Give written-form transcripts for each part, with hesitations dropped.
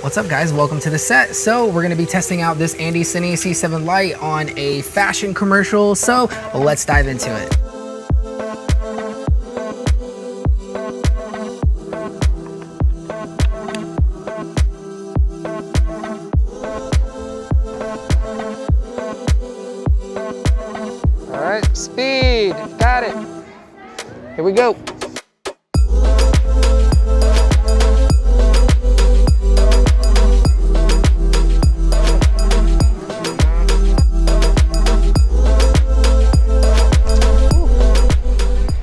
What's up guys, welcome to the set. So we're gonna be testing out this ANDYCINE C7 Lite on a fashion commercial. So let's dive into it. All right, speed, got it. Here we go.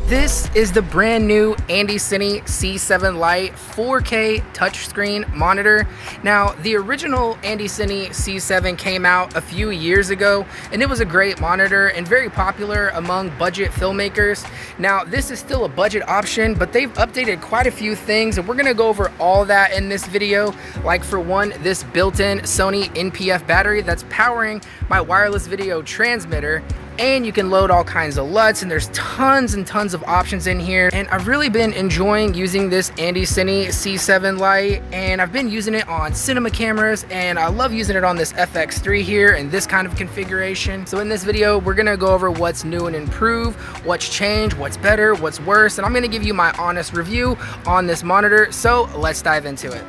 This is the brand new ANDYCINE C7 Lite 4K touchscreen monitor. Now, the original ANDYCINE C7 came out a few years ago, and it was a great monitor and very popular among budget filmmakers. Now, this is still a budget option, but they've updated quite a few things, and we're gonna go over all that in this video. Like for one, this built-in Sony NPF battery that's powering my wireless video transmitter. And you can load all kinds of LUTs, and there's tons and tons of options in here. And I've really been enjoying using this ANDYCINE C7 Lite, and I've been using it on cinema cameras, and I love using it on this FX3 here in this kind of configuration. So in this video, we're gonna go over what's new and improved, what's changed, what's better, what's worse, and I'm gonna give you my honest review on this monitor. So let's dive into it.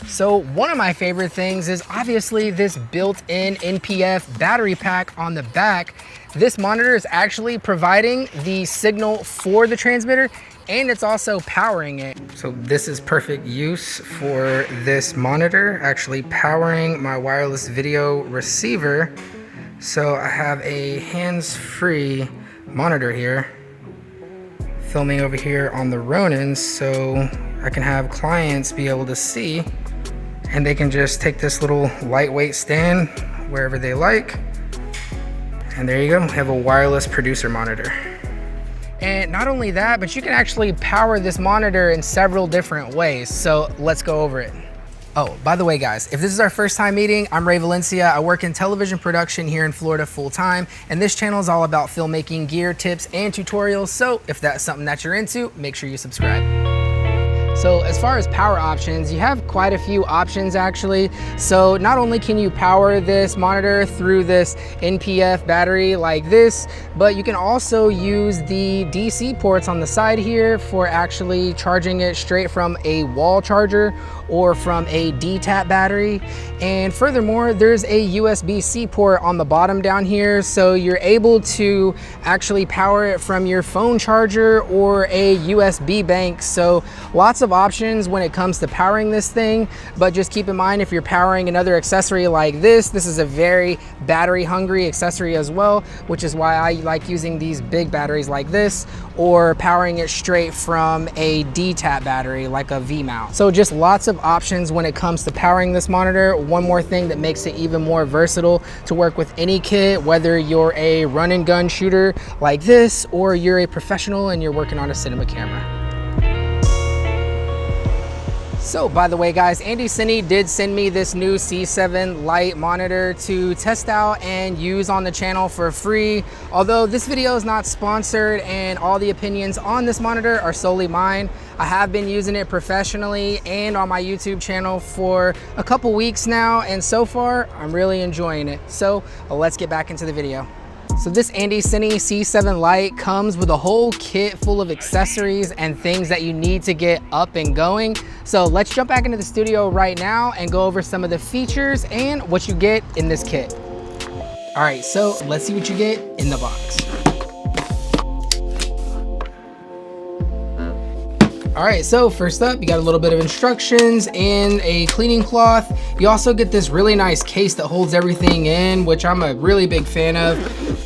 So one of my favorite things is obviously this built-in NPF battery pack on the back. This monitor is actually providing the signal for the transmitter, and it's also powering it. So this is perfect use for this monitor, actually powering my wireless video receiver. So I have a hands-free monitor here, filming over here on the Ronin, so I can have clients be able to see, and they can just take this little lightweight stand wherever they like. And there you go, we have a wireless producer monitor. And not only that, but you can actually power this monitor in several different ways. So let's go over it. Oh, by the way guys, if this is our first time meeting, I'm RayValencia. I work in television production here in Florida full time, and this channel is all about filmmaking gear, tips, and tutorials. So if that's something that you're into, make sure you subscribe. So as far as power options, you have quite a few options actually. So not only can you power this monitor through this NPF battery like this, but you can also use the DC ports on the side here for actually charging it straight from a wall charger or from a D-tap battery. And furthermore, there's a USB-C port on the bottom down here, so you're able to actually power it from your phone charger or a USB bank. So lots of options when it comes to powering this thing, but just keep in mind if you're powering another accessory like this is a very battery hungry accessory as well, which is why I like using these big batteries like this, or powering it straight from a D-tap battery like a V-mount. So just lots of options when it comes to powering this monitor. One more thing that makes it even more versatile to work with any kit, whether you're a run and gun shooter like this, or you're a professional and you're working on a cinema camera. So by the way guys, ANDYCINE did send me this new C7 Lite monitor to test out and use on the channel for free. Although this video is not sponsored and all the opinions on this monitor are solely mine. I have been using it professionally and on my YouTube channel for a couple weeks now, and so far I'm really enjoying it. So let's get back into the video. So this ANDYCINE C7 Lite comes with a whole kit full of accessories and things that you need to get up and going. So let's jump back into the studio right now and go over some of the features and what you get in this kit. All right, so let's see what you get in the box. All right, so first up, you got a little bit of instructions and a cleaning cloth. You also get this really nice case that holds everything in, which I'm a really big fan of.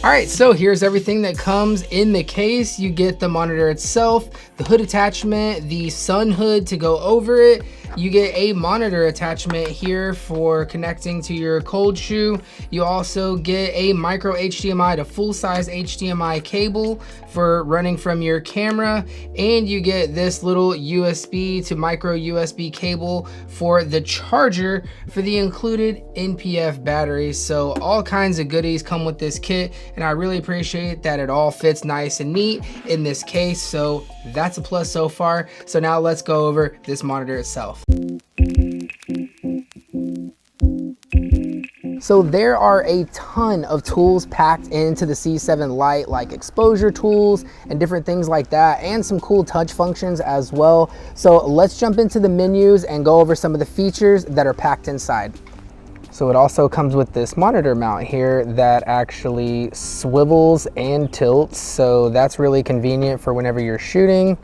All right, so here's everything that comes in the case. You get the monitor itself, the hood attachment, the sun hood to go over it. You get a monitor attachment here for connecting to your cold shoe. You also get a micro HDMI to full-size HDMI cable for running from your camera, and you get this little USB to micro USB cable for the charger for the included NPF battery. So all kinds of goodies come with this kit, and I really appreciate that it all fits nice and neat in this case. So that's a plus so far. So now let's go over this monitor itself. So there are a ton of tools packed into the C7 Lite, like exposure tools and different things like that, and some cool touch functions as well. So let's jump into the menus and go over some of the features that are packed inside. So it also comes with this monitor mount here that actually swivels and tilts. So that's really convenient for whenever you're shooting.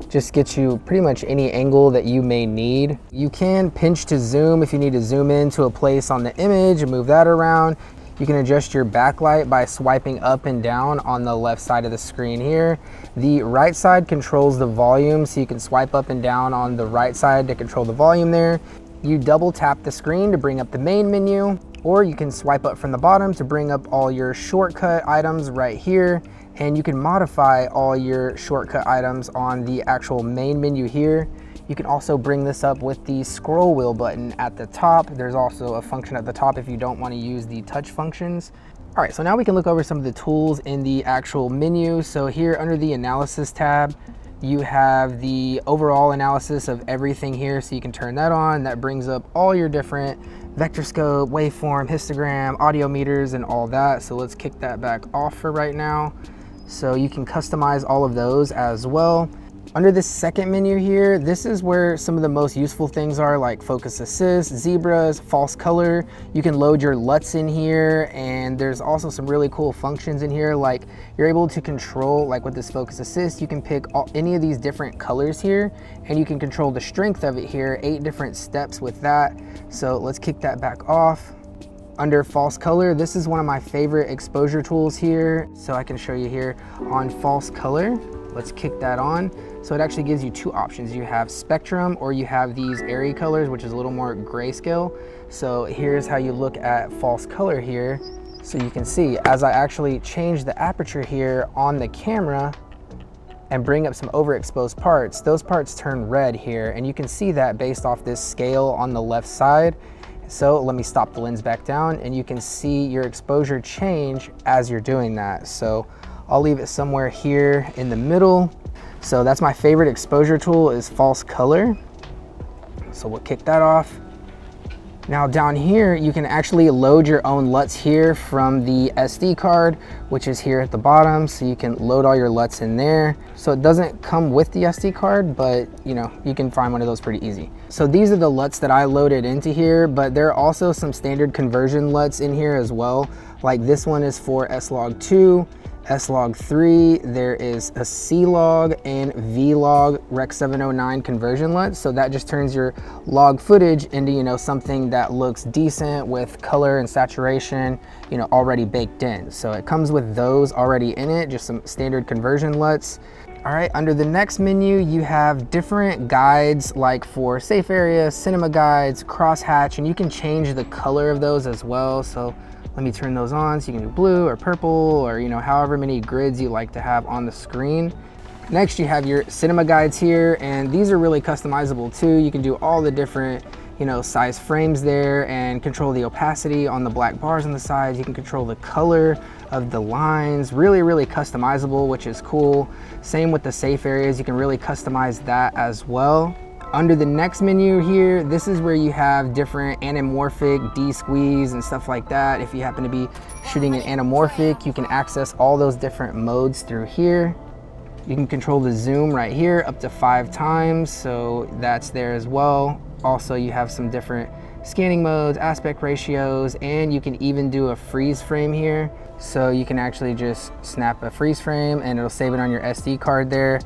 Just gets you pretty much any angle that you may need. You can pinch to zoom if you need to zoom in to a place on the image and move that around. You can adjust your backlight by swiping up and down on the left side of the screen here. The right side controls the volume, so you can swipe up and down on the right side to control the volume there. You double tap the screen to bring up the main menu, or you can swipe up from the bottom to bring up all your shortcut items right here. And you can modify all your shortcut items on the actual main menu here. You can also bring this up with the scroll wheel button at the top. There's also a function at the top if you don't want to use the touch functions. All right, so now we can look over some of the tools in the actual menu. So here under the analysis tab, you have the overall analysis of everything here. So you can turn that on. That brings up all your different vector scope, waveform, histogram, audio meters, and all that. So let's kick that back off for right now. So you can customize all of those as well. Under this second menu here, this is where some of the most useful things are, like focus assist, zebras, false color. You can load your LUTs in here, and there's also some really cool functions in here, like you're able to control, like with this focus assist, you can pick any of these different colors here, and you can control the strength of it here, 8 different steps with that. So let's kick that back off. Under false color, this is one of my favorite exposure tools here. So I can show you here on false color. Let's kick that on. So it actually gives you 2 options. You have spectrum, or you have these airy colors, which is a little more grayscale. So here's how you look at false color here. So you can see as I actually change the aperture here on the camera and bring up some overexposed parts, those parts turn red here. And you can see that based off this scale on the left side. So let me stop the lens back down, and you can see your exposure change as you're doing that. So I'll leave it somewhere here in the middle. So that's my favorite exposure tool, is false color. So we'll kick that off. Now down here, you can actually load your own LUTs here from the SD card, which is here at the bottom. So you can load all your LUTs in there. So it doesn't come with the SD card, but you know, you can find one of those pretty easy. So these are the LUTs that I loaded into here, but there are also some standard conversion LUTs in here as well. Like this one is for S-Log2, S-Log3, there is a C-Log and V-Log Rec 709 conversion LUT. So that just turns your log footage into, you know, something that looks decent with color and saturation, you know, already baked in. So it comes with those already in it, just some standard conversion LUTs. All right, under the next menu, you have different guides, like for safe area, cinema guides, crosshatch, and you can change the color of those as well. So let me turn those on, so you can do blue or purple, or you know, however many grids you like to have on the screen. Next, you have your cinema guides here, and these are really customizable too. You can do all the different, you know, size frames there and control the opacity on the black bars on the sides. You can control the color of the lines, really customizable, which is cool. Same with the safe areas, you can really customize that as well. Under the next menu here, this is where you have different anamorphic, de-squeeze and stuff like that. If you happen to be shooting an anamorphic, you can access all those different modes through here. You can control the zoom right here up to 5 times, so that's there as well. Also, you have some different scanning modes, aspect ratios, and you can even do a freeze frame here. So you can actually just snap a freeze frame and it'll save it on your SD card there.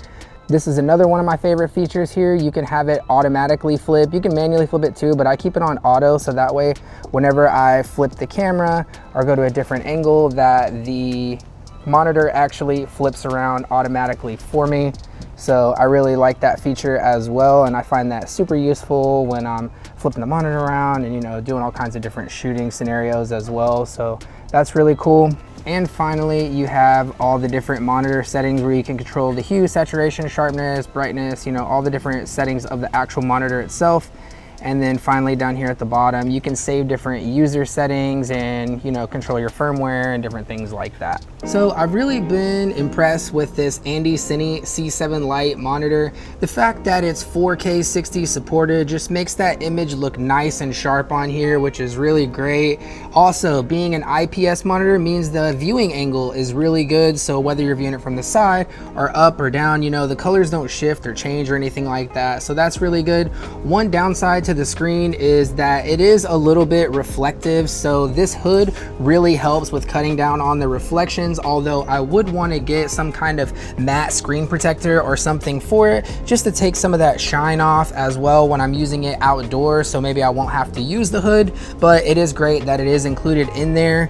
This is another one of my favorite features here. You can have it automatically flip. You can manually flip it too, but I keep it on auto, so that way whenever I flip the camera or go to a different angle, that the monitor actually flips around automatically for me. So I really like that feature as well, and I find that super useful when I'm flipping the monitor around and, you know, doing all kinds of different shooting scenarios as well. So that's really cool. And finally, you have all the different monitor settings where you can control the hue, saturation, sharpness, brightness, you know, all the different settings of the actual monitor itself. And then finally down here at the bottom, you can save different user settings and, you know, control your firmware and different things like that. So I've really been impressed with this ANDYCINE C7 LITE monitor. The fact that it's 4K 60 supported just makes that image look nice and sharp on here, which is really great. Also, being an IPS monitor means the viewing angle is really good. So whether you're viewing it from the side or up or down, you know, the colors don't shift or change or anything like that. So that's really good. One downside to the screen is that it is a little bit reflective. So this hood really helps with cutting down on the reflections, although I would want to get some kind of matte screen protector or something for it just to take some of that shine off as well when I'm using it outdoors. So maybe I won't have to use the hood, but it is great that it is included in there.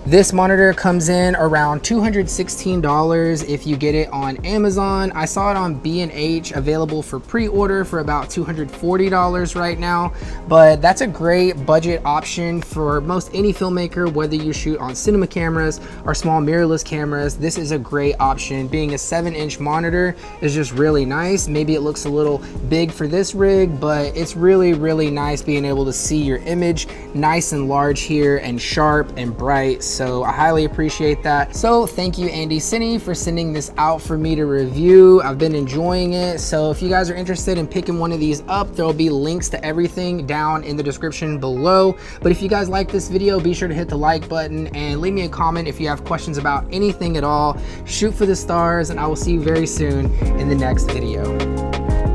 This monitor comes in around $216 if you get it on Amazon. I saw it on B&H available for pre-order for about $240 right now, but that's a great budget option for most any filmmaker, whether you shoot on cinema cameras or small mirrorless cameras. This is a great option. Being a 7-inch monitor is just really nice. Maybe it looks a little big for this rig, but it's really, really nice being able to see your image nice and large here and sharp and bright. So I highly appreciate that. So thank you, ANDYCINE, for sending this out for me to review. I've been enjoying it. So if you guys are interested in picking one of these up, there'll be links to everything down in the description below. But if you guys like this video, be sure to hit the like button and leave me a comment if you have questions about anything at all. Shoot for the stars, and I will see you very soon in the next video.